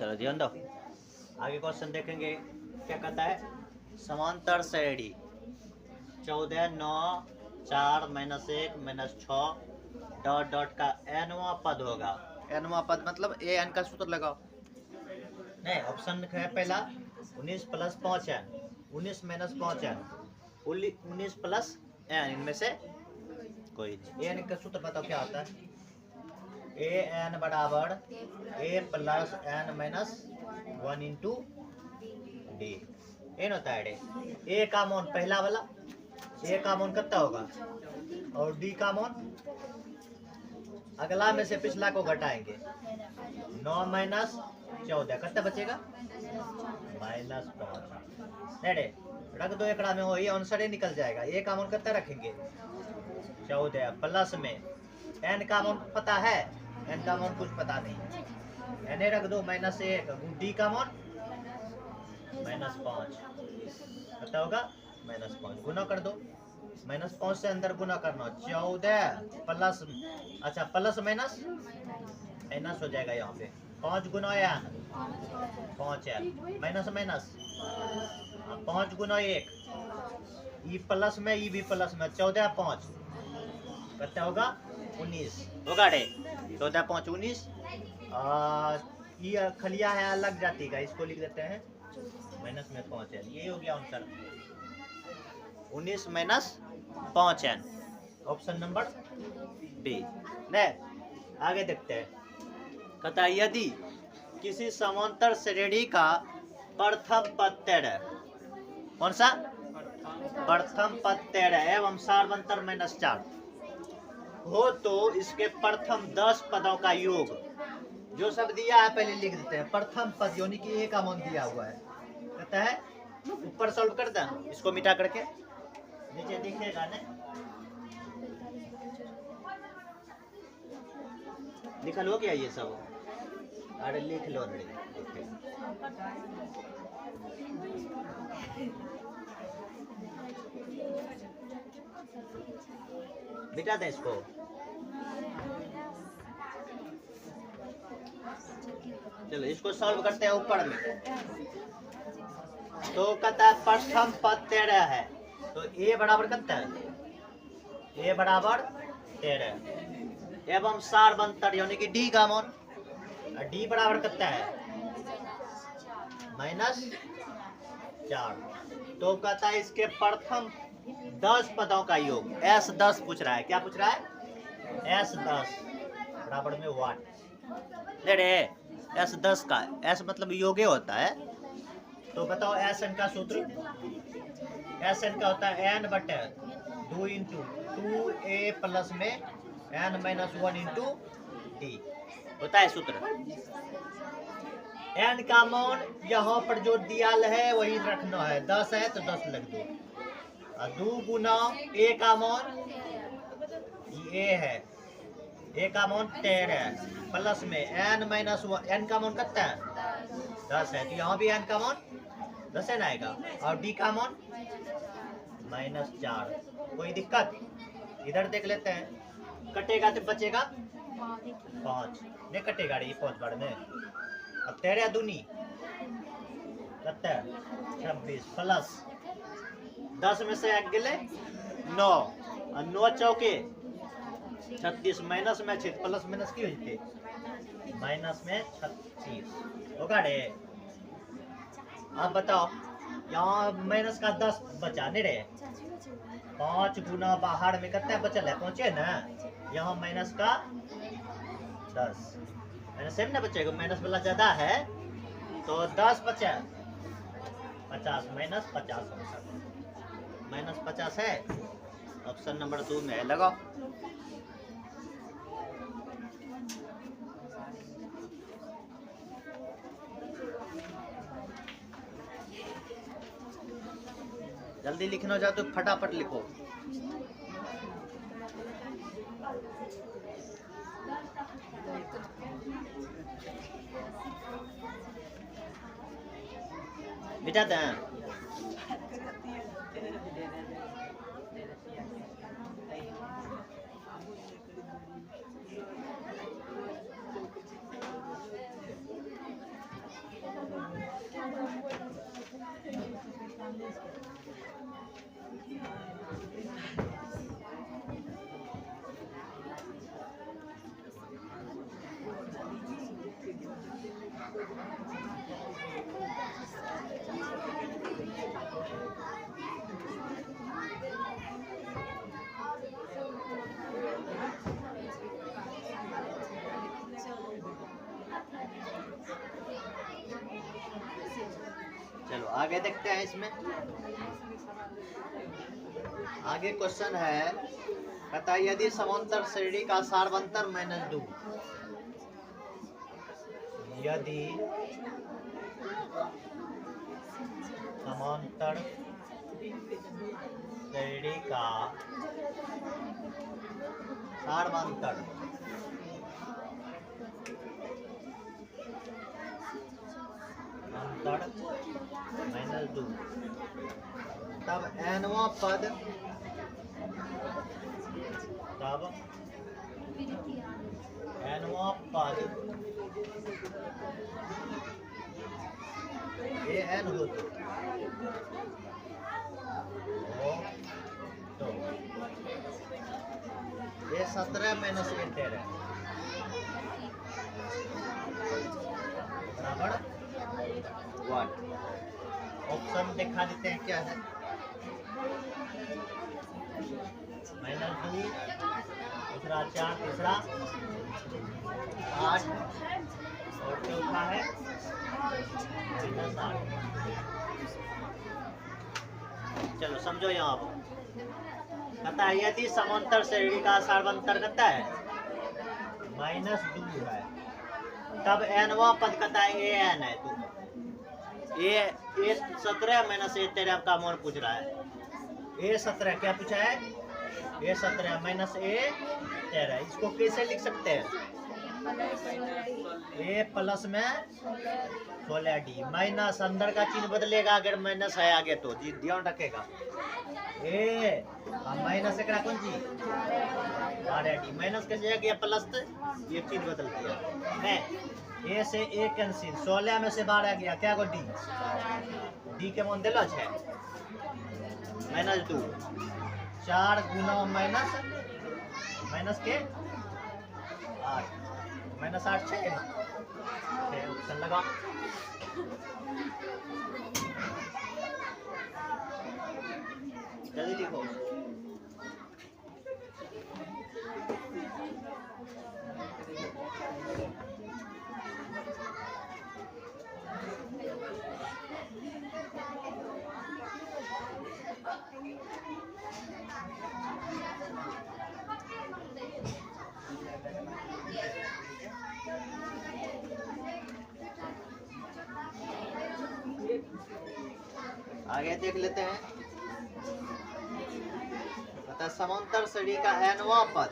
चलो ध्यान दो, आगे क्वेश्चन देखेंगे क्या कहता है। समांतर श्रेणी 14 9 4 -1 -6 डॉट डॉट का nवां पद होगा। nवां पद मतलब ए एन का सूत्र लगाओ। नहीं, ऑप्शन है पहला 19 + 5n, 19 - 5n, 19 + n, इनमें से कोई नहीं। एन का सूत्र बताओ क्या होता है। ए एन बराबर A plus N minus 1 into D. N होता है ए का मान पहला वाला, ए का मान कितना होगा, और डी का मान अगला में से पिछला को घटाएंगे। 9 - 14 कितना बचेगा, -5। नहीं रख दो एकड़ा में, वही आंसर ही निकल जाएगा। ए का मान कितना रखेंगे, 14, प्लस में एन का मान पता है, एन का मान कुछ पता नहीं, एन रख दो -1, डी का मान -5 कितना होगा, -5। गुना कर दो, -5 से अंदर गुना करना, 14 प्लस, अच्छा प्लस माइनस माइनस हो जाएगा यहाँ पे, 5 गुना एन 5n, माइनस माइनस 5 गुना 1, ई प्लस में ई भी प्लस में, 14 5 कितना होगा, 19 होगा रे। 14 5 19। ये खलिया है अलग जाति का, इसको लिख देते हैं माइनस में 5n, ये हो गया answer 19 - 5n, option number B. नहीं आगे देखते हैं, कहता है यदि किसी समांतर श्रेणी का प्रथम पद 13, कौन सा, प्रथम पद 13 एवं सार्वंतर -4 हो तो इसके प्रथम 10 पदों का योग, जो सब दिया है पहले लिख देते हैं। प्रथम पद यानी कि ए का मान दिया हुआ है, कहता है ऊपर सॉल्व कर दें, इसको मिटा करके नीचे दिखेगा ना, लिखल हो गया ये सब, अरे लिख लो रे। मिटा दें इसको, चलो इसको सॉल्व करते हैं ऊपर में। तो कहता है प्रथम पद 13 है, तो ए बराबर कितना है, ए बराबर 13 एवं सार्वंतर यानी कि डी का मान, डी बराबर कितना है, -4। तो कहता है इसके प्रथम 10 पदों का योग, S10 पूछ रहा है, क्या पूछ रहा है, S10 बराबर में 1। ले रे S10 का, S मतलब योगे होता है, तो बताओ SN का सूत्र, SN का होता है n बटे 2 इंटू 2a प्लस में n - 1 इंटू डी होता है सूत्र। n का मान यहाँ पर जो दिया है वही रखना है, 10 है तो 10 लग दो, 2 गुना a का मान, ये a है, a का मान 13 प्लस में n - 1, n का मान कितना है, 10 है, तो यहाँ भी n का मान 10 है ना आएगा, और d का मान -4। कोई दिक्कत, इधर देख लेते हैं, कटेगा तो बचेगा 5, नहीं कटेगा रे 5 बार में। अब 13 दूनी कितना, 26 प्लस 10 में से 1 गेले 9, और 9 चौके 36, माइनस में 6 प्लस माइनस की होते, माइनस में 36 होगा रे। अब बताओ यहाँ माइनस का 10 बचा नहीं रे, 5 गुना बाहर में कितना बचल है, पहुंचे ना, यहाँ माइनस का 10, माइनस सेम ना बचेगा, माइनस वाला ज्यादा है तो 10 बचा 50, -50 -50 है, ऑप्शन नंबर 2 में है, लगाओ। जल्दी लिखना चाहो तो फटाफट लिखो। मिटा दें, चलो आगे देखते हैं इसमें। आगे क्वेश्चन है, कहता है यदि समांतर श्रेणी का सार्वंतर -2, यदि समांतर श्रेणी का सार्वंतर -2, तब nवां पद an हो तो ये 17 - a 13 बराबर 1। ऑप्शन दिखा देते हैं क्या है। -2, दूसरा 4, तीसरा 8 और चौथा है -8। चलो समझो यहाँ पर कहता है यदि समांतर श्रेणी का सार्वंतर कहता है -2 है, तब nवां पद कहता है an है। तो ये 17 - a 13 का मान पूछ रहा है। a 17 क्या पूछा है? a 17 - a 13। इसको कैसे लिख सकते हैं? a प्लस में 16d माइनस, अंदर का चिन्ह बदलेगा अगर माइनस है आगे तो जी ध्यान रखेगा। a माइनस एक कौन सी 12d माइनस कैसे गया प्लस, ये चिन्ह बदल दिया है। a से a कैंसिल, 16 में से 12 गया क्या को d के मान दिलो है -2। 4 गुना माइनस के 8 -8 6 ऑप्शन लगा। जल्दी लिखो। आगे देख लेते हैं। पता समांतर श्रेणी का nवां पद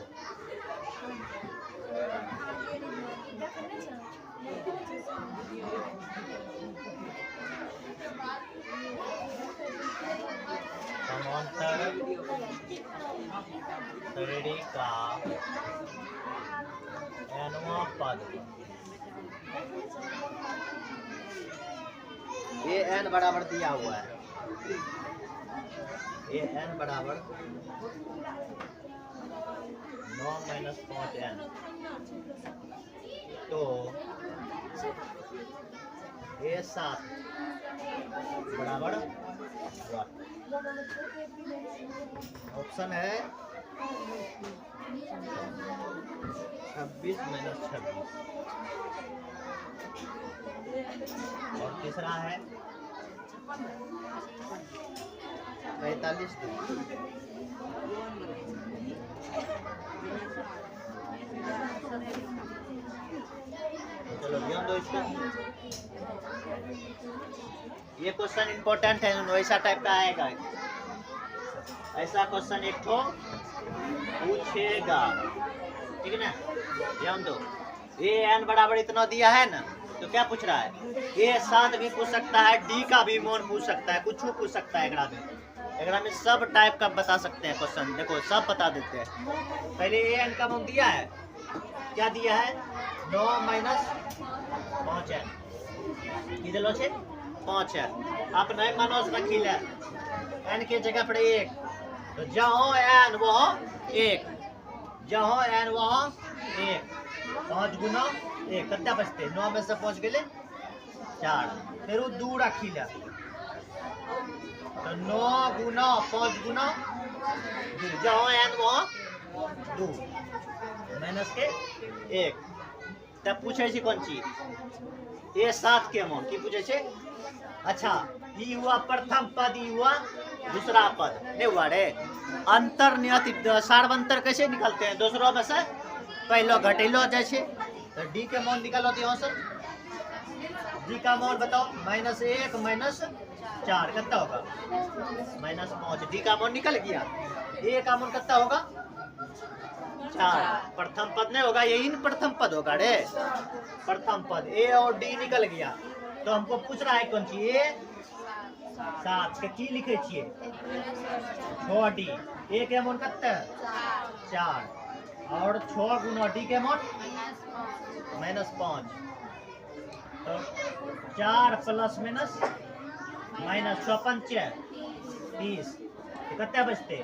समांतर श्रेणी का nवां पद ये n बराबर दिया हुआ है। ये n बराबर 9 - 5n, तो ये 7 बराबर 1। ऑप्शन है 26 - 26 और तीसरा है 45 2। चलो ध्यान दो इसका। ये क्वेश्चन इंपॉर्टेंट है, वैसा टाइप का आएगा। ऐसा क्वेश्चन एक तो पूछेगा, ठीक है ना। ध्यान दो, ए n बराबर इतना दिया है ना, तो क्या पूछ रहा है? ए 7 भी पूछ सकता है, डी का भी मान पूछ सकता है, कुछ पूछ सकता है। एकरा में सब टाइप का बता सकते हैं क्वेश्चन। देखो सब बता देते हैं। पहले ए n का मान दिया है, क्या दिया है? 9 - 5n की दिलो छे 5n। आप नहीं मानो रखिले n के जगह पर 1, तो जहाँ n वहाँ 1, जहाँ n वहाँ 1। 5 गुना 1 कितना बचते 9 में से पहुंच गए 4 फिर वो 2 रखी ले तो 9 गुना 5 गुना 2 जहाँ n वहाँ 2 माइनस के 1 तब पूछे छी कौन चीज ये 7 के अमाउंट की पूछे छे। अच्छा ये हुआ प्रथम पद, ये हुआ दूसरा पद नहीं हुआ रे। अंतर नियति सार्वंतर कैसे निकलते हैं दूसरों में से पहलो घटेलो जैसे तो डी के मान निकालो तो यहाँ से डी का मान बताओ -1 -4 कितना होगा -5 डी का मान निकल गया। ए का मान कितना होगा 4 प्रथम पद नहीं होगा यही प्रथम पद होगा रे प्रथम पद ए और डी निकल गया तो हमको पूछ रहा है कौन सी ए 7 के की लिखे छिए 6 डी ए के मान कितना 4 और 6 गुना डी के मान -5 तो 4 प्लस माइनस माइनस 6 5 30 तो कितना बचते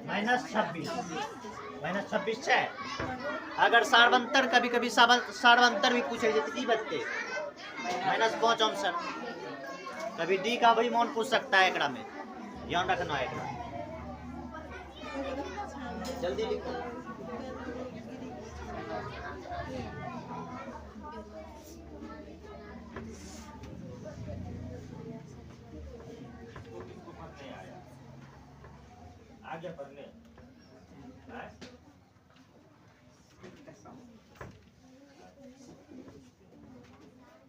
-26 है। अगर सार्वंतर कभी कभी सार्वंतर भी पूछे जाते की बचते -5 आंसर कभी डी का भी मान पूछ सकता है एकड़ा में ध्यान रखना है एकड़ा जल्दी लिखो। आगे पढ़ने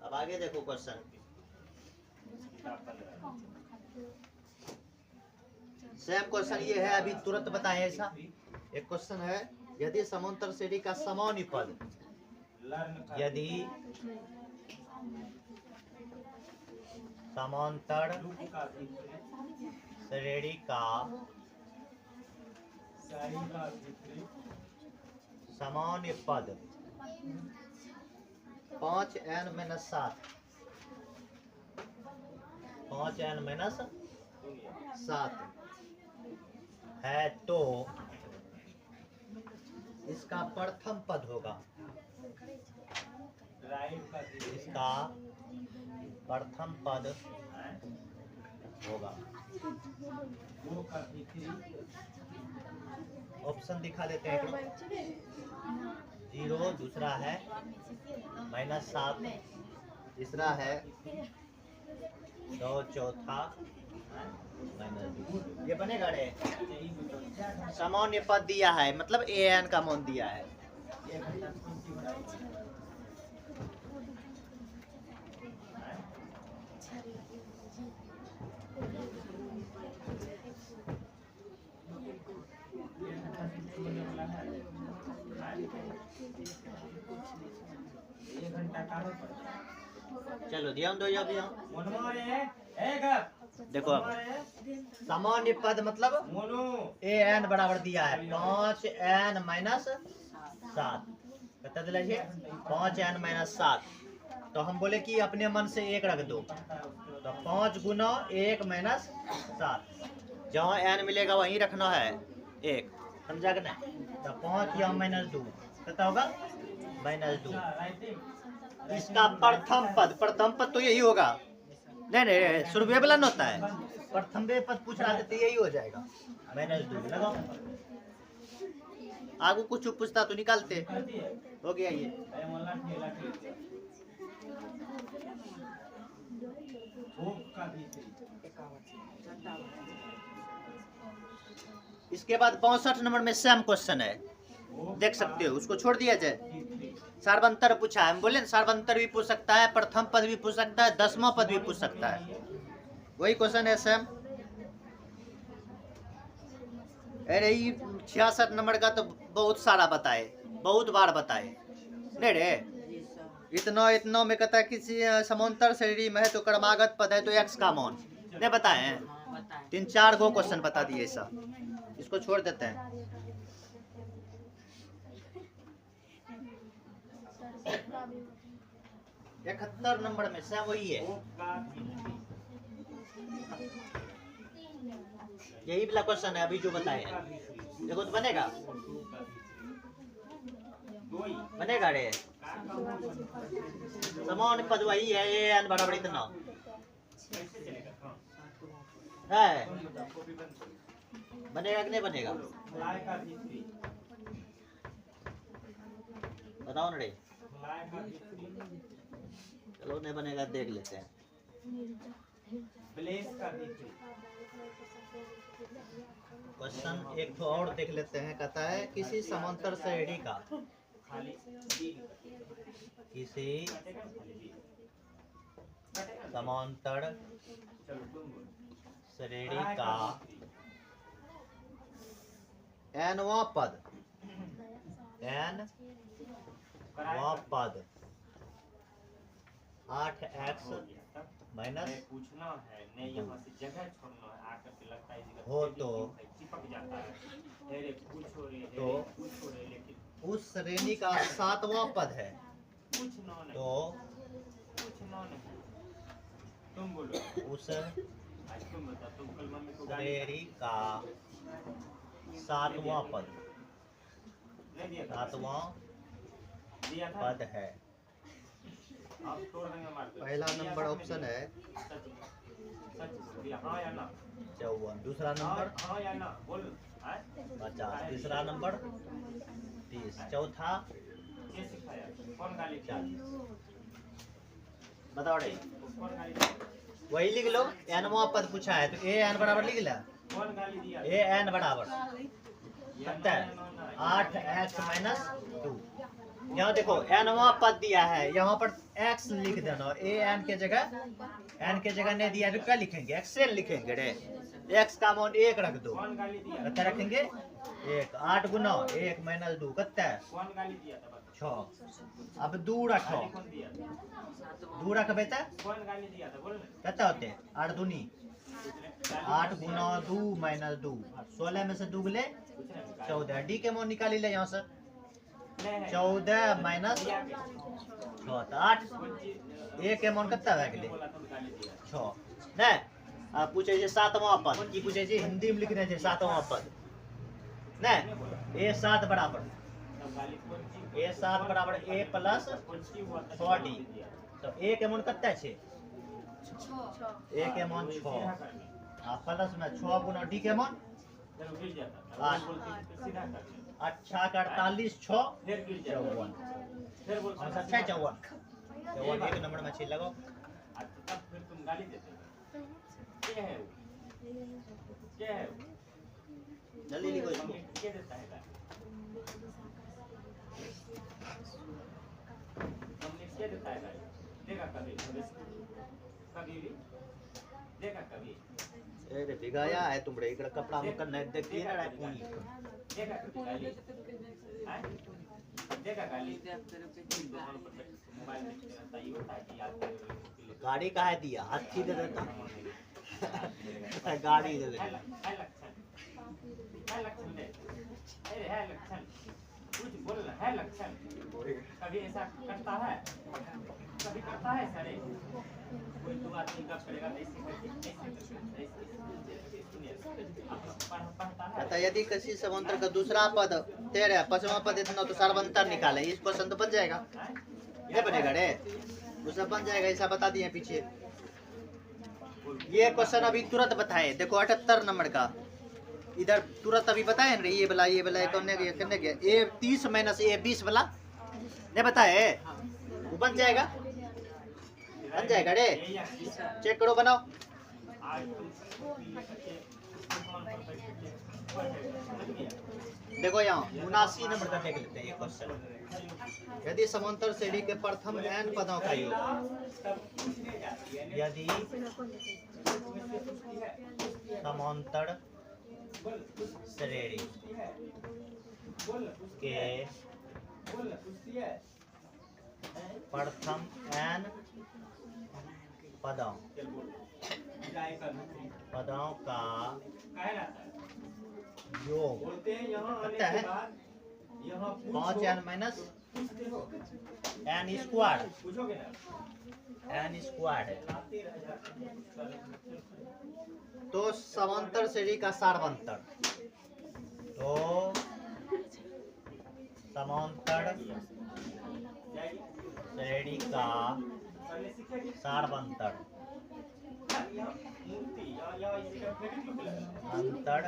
अब आगे देखो क्वेश्चन सेम क्वेश्चन ये है अभी तुरंत बताएं ऐसा एक क्वेश्चन है यदि समांतर श्रेणी का समान्य पद यदि समांतर श्रेणी का सामान्य पद 5n - 7 5n - 7 है तो इसका प्रथम पद होगा इसका प्रथम पद होगा ऑप्शन दिखा देते हैं 0 दूसरा है -7 तीसरा है 2 चौथा -2 ये बनेगा रे सामान्य पद दिया है मतलब an का मान दिया है चलो ध्यान दो जब देखो सामान्य पद मतलब an बराबर दिया है 5n - 7 कितना दिला है 5n - 7 तो हम बोले कि अपने मन से 1 रख दो तो 5 गुना 1 - 7 जहाँ n मिलेगा वहीं रखना है 1 समझा कि नहीं तो 5 या -2 कितना होगा -2 इसका प्रथम पद तो यही होगा नहीं शुरू वाला न होता है प्रथम पद पूछ रहा है तो यही हो जाएगा -2 लगाओ आगू कुछ पूछता तो निकालते हो गया ये इसके बाद 62 नंबर में सेम क्वेश्चन है देख सकते हो उसको छोड़ दिया जाए सार्वंतर पूछा है हम बोले सार्वंतर भी पूछ सकता है प्रथम पद भी पूछ सकता है 10वां पद भी पूछ सकता है वही क्वेश्चन है सेम। अरे 66 नंबर का तो बहुत सारा बताए बहुत बार बताए नहीं रे इतना में कहता है किसी समांतर श्रेणी में है तो क्रमागत पद है तो x का मान नहीं बताए हैं 3-4 गो क्वेश्चन बता दिए ऐसा इसको छोड़ देते हैं। 71 नंबर में सब वही है यही वाला क्वेश्चन है अभी जो बताए देखो तो बनेगा रे समान पद वही है, ए एन बराबर इतना है। बनेगा कि नहीं बनेगा? बताओ ना रे। चलो नहीं बनेगा, देख लेते हैं। क्वेश्चन एक तो और देख लेते हैं। कहता है किसी समांतर श्रेणी का, किसी समांतर श्रेणी का nवां पद, nवां पद 8x माइनस पूछना है नहीं, यहाँ से जगह छोड़ना है, आकर के लगता है हो तो चिपक जाता है। पूछो रे, लेकिन उस श्रेणी का 7वां पद है। पूछना नहीं, तो पूछना नहीं, तुम बोलो। उस आज तुम बता, तुम कल मम्मी को श्रेणी का 7वां पद, नहीं दिया, 7वां दिया था पद है। आप तोड़ देंगे मार दो। पहला नंबर ऑप्शन है सच दिया, हाँ या ना? 54, दूसरा नंबर हाँ या ना बोल। 50, तीसरा नंबर 30, चौथा ये सिखाया कौन गाली 40। बताओ रे, कौन गाली वही लिख लो। nवां पद पूछा है तो ए एन बराबर लिख ला। कौन गाली दिया? ए एन बराबर कितना है? 8x minus 2। यहाँ देखो nवां पद दिया है, यहाँ पर x लिख देना। ए n के जगह नहीं दिया तो क्या लिखेंगे? एक्सेल लिखेंगे रे। x का मान 1 रख दो, कौन गाली दिया? कितना रखेंगे? 1। 8 गुना 1 माइनस 2 कितना है? कौन गाली दिया था? 6। अब 2 रखो, गाली कौन दिया था? 2 रखबे तो कौन गाली दिया था बोल ना। कितना होते हैं? 8 दूनी 8 गुना 2 माइनस 2, 16 में से 2 गले 14। डी के मान निकाली ले यहाँ से। 14 माइनस 6 तो 8। ए के मान कितना है? 6 नहीं। अब पूछे जे 7वां पद की पूछे जे हिंदी में लिखने जे 7वां पद नहीं। ए 7 बराबर ए प्लस 6d। तो ए के मान कितना है? 6। ए के मान 6 प्लस में 6 गुना डी के मान 8। अच्छा 48 6 54। अच्छा 54 एक नंबर में छीन लगाओ। फिर तुम गाली देते हो। क्या है वो? क्या है वो? जल्दी लिखो इसको। क्या देता है गाली? हमने क्या देता है गाली? देगा कभी? कभी भी देगा कभी? अरे भिगाया है तुमरे इकड़ कपड़ा में करना देखती है ना पूरी। देगा कभी गाली? देगा गाली? मोबाइल देखना चाहिए होता है कि याद करो। गाड़ी का है दिया, हाथी दे देता। गाड़ी दे देता। है लक्षण दे। अरे है लक्षण, कुछ बोल ना, है लक्षण। कभी ऐसा करता है? कभी करता है सारे? कोई दो आदमी का करेगा ऐसे कहता यदि किसी समांतर का दूसरा पद 13 5वां पद इतना तो सर्वांतर निकाले। इस क्वेश्चन तो बन जाएगा, ये बनेगा रे, दूसरा बन जाएगा। ऐसा बता दिए पीछे। ये क्वेश्चन अभी तुरंत बताए। देखो 78 नंबर का इधर तुरंत अभी बताए ना। ये वाला करने गया ए 30 माइनस ए 20 वाला नहीं बताए, वो बन जाएगा रे। चेक करो, बनाओ। देखो यहाँ 79 नंबर का देख लेते हैं ये क्वेश्चन। यदि समांतर श्रेणी के प्रथम n पदों का योग, यदि समांतर श्रेणी के प्रथम n पदों का योग कितना है? 5n माइनस n स्क्वायर है। तो समांतर श्रेणी का सार्वंतर, तो समांतर श्रेणी का सारवंतर अंतर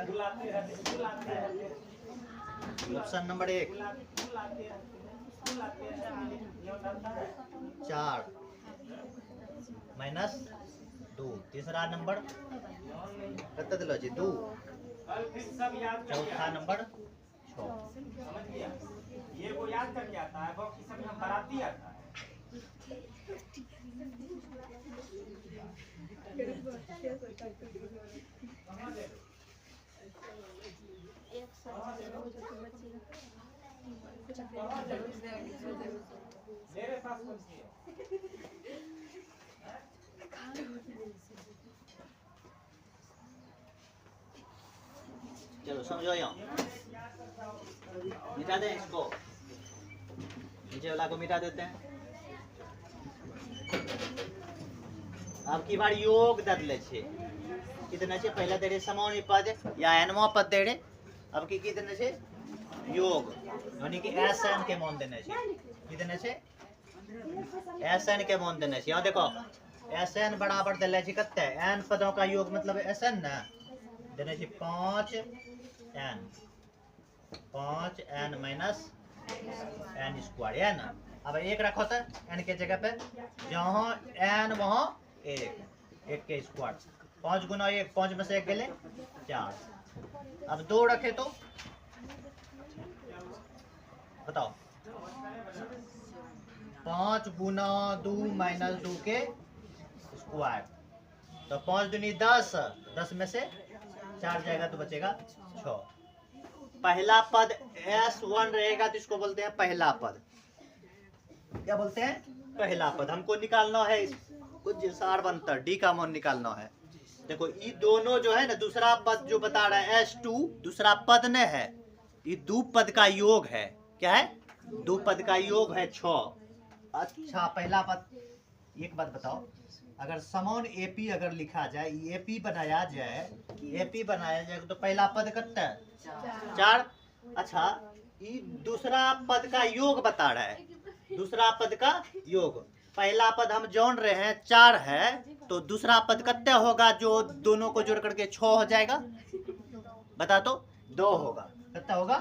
है। Option number 1 4 minus 2। तीसरा नंबर कत दिलो जी 2। चौथा नंबर 6। समझ गया? ये वो याद करके आता है, बाकी सब यहाँ बाराती आता है। मेरे पास कुछ नहीं है। चलो समझो यहाँ, मिटा दें इसको, नीचे वाला को मिटा देते हैं। अब की बार योग दे छे कितना छे, पहला दे समानी पद या एनवा पद दे। अब की कितने छे योग, यानी कि एस एन के मान देने छे। कितने छे एस एन के मान देने छे। यहाँ देखो एस एन बराबर दे छे कते एन पदों का योग, मतलब एस एन ना देने छे 5 एन माइनस एन स्क्वायर है ना। अब एक रखो तो एन के जगह पे, जहाँ एन वहाँ एक के स्क्वायर। 5 गुना 1, 5 में से 1 गए 4। अब 2 रखे तो बताओ 5 गुना 2 माइनस 2 के स्क्वायर, तो 5 दूनी 10, 10 में से 4 जाएगा तो बचेगा 6। पहला पद S1 रहेगा तो इसको बोलते हैं पहला पद। क्या बोलते हैं? पहला पद। हमको निकालना है कुछ सारवंतर डी का मान निकालना है। देखो ये दोनों जो है ना, दूसरा पद जो बता रहा है S2 दूसरा पद ने है, ये दो पद का योग है। क्या है? दो पद का योग है 6। अच्छा पहला पद, एक बात बताओ, अगर समान एपी अगर लिखा जाए, एपी बनाया जाए तो पहला पद कितना है? 4। अच्छा ये दूसरा पद का योग बता रहा है, दूसरा पद का योग। पहला पद हम जान रहे हैं 4 है, तो दूसरा पद कितना होगा जो दोनों को जोड़ करके 6 हो जाएगा? बता तो 2 होगा। कितना होगा?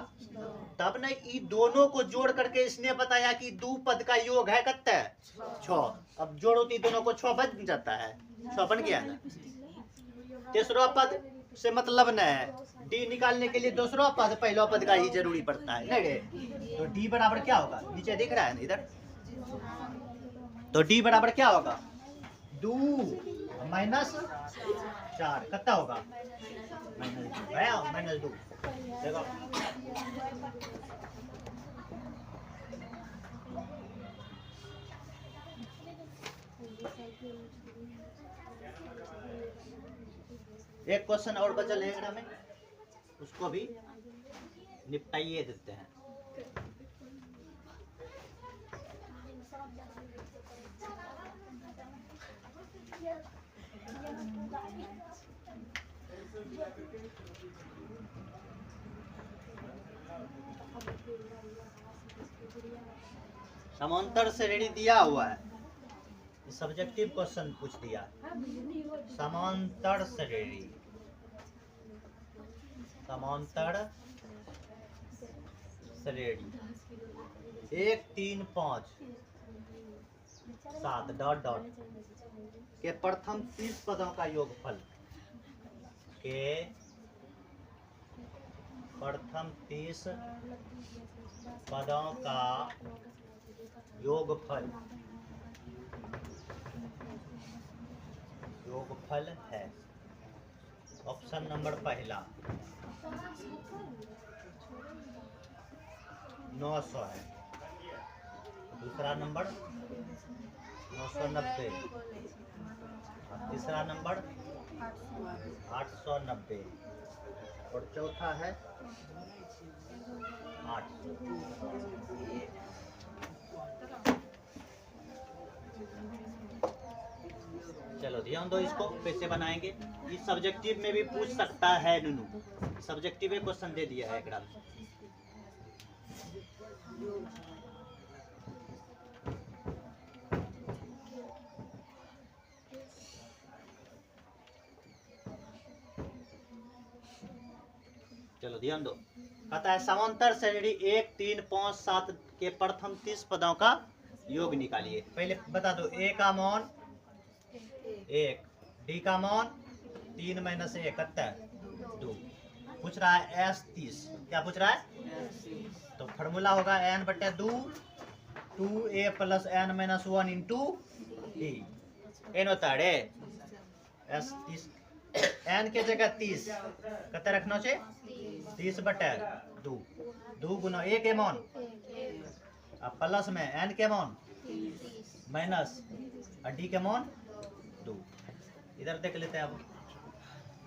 तब ना ये दोनों को जोड़ करके इसने बताया कि दो पद का योग है कितना? 6। अब जोड़ो तो दोनों को 6 बन जाता है, 6 बन गया ना। तीसरा पद से मतलब न है, डी निकालने के लिए दूसरा पद पहला पद का ही जरूरी पड़ता है नहीं। तो डी बराबर क्या होगा? नीचे दिख रहा है ना इधर, तो डी बराबर क्या होगा? 2 माइनस 4 कितना होगा? माइनस 2। देखो एक क्वेश्चन और बचल है एकरा में, उसको भी निपटाइए देते हैं। समांतर श्रेणी दिया हुआ है, सब्जेक्टिव क्वेश्चन पूछ दिया। समांतर श्रेणी, समांतर श्रेणी 1 3 5 7 डॉट डॉट के प्रथम 30 पदों का योगफल, के प्रथम 30 पदों का योगफल, योगफल है। ऑप्शन नंबर पहला 900 है, दूसरा नंबर 990, तीसरा नंबर 890 और चौथा है 800। चलो ध्यान दो, इसको कैसे बनाएंगे। ये सब्जेक्टिव में भी पूछ सकता है नूनू, सब्जेक्टिव क्वेश्चन दे दिया है एकरा में। चलो ध्यान दो, कहता है समांतर श्रेणी 1, 3, 5, 7 के प्रथम 30 पदों का योग निकालिए। पहले बता दो ए का मान 1, डी का मान 3 - 1 कितना 2। पूछ रहा है एस 30, क्या पूछ रहा है? तो फॉर्मूला होगा n/2 2a + n - 1 into D. N होता है एस 30, n के जगह 30 कितना रखना चाहिए 30/2 2 गुना a के मान अब प्लस में n के मान माइनस और d के मान 2। इधर देख लेते हैं अब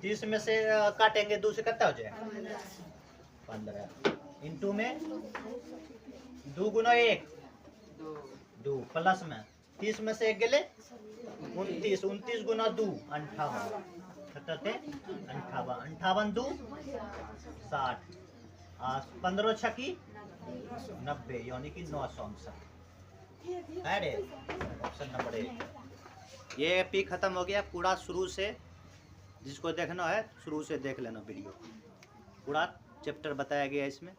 30 में से काटेंगे 2 से कितना हो जाएगा 15 इंटू में 2 गुना 1 2 प्लस में 30 में से 1 गेले 29 29 गुना 2 58 कितने 58 58 2 60 15 छकी 90 यानी कि 959। अरे ऑप्शन नंबर 1 ये पी खत्म हो गया पूरा। शुरू से जिसको देखना है शुरू से देख लेना वीडियो, पूरा चैप्टर बताया गया है इसमें।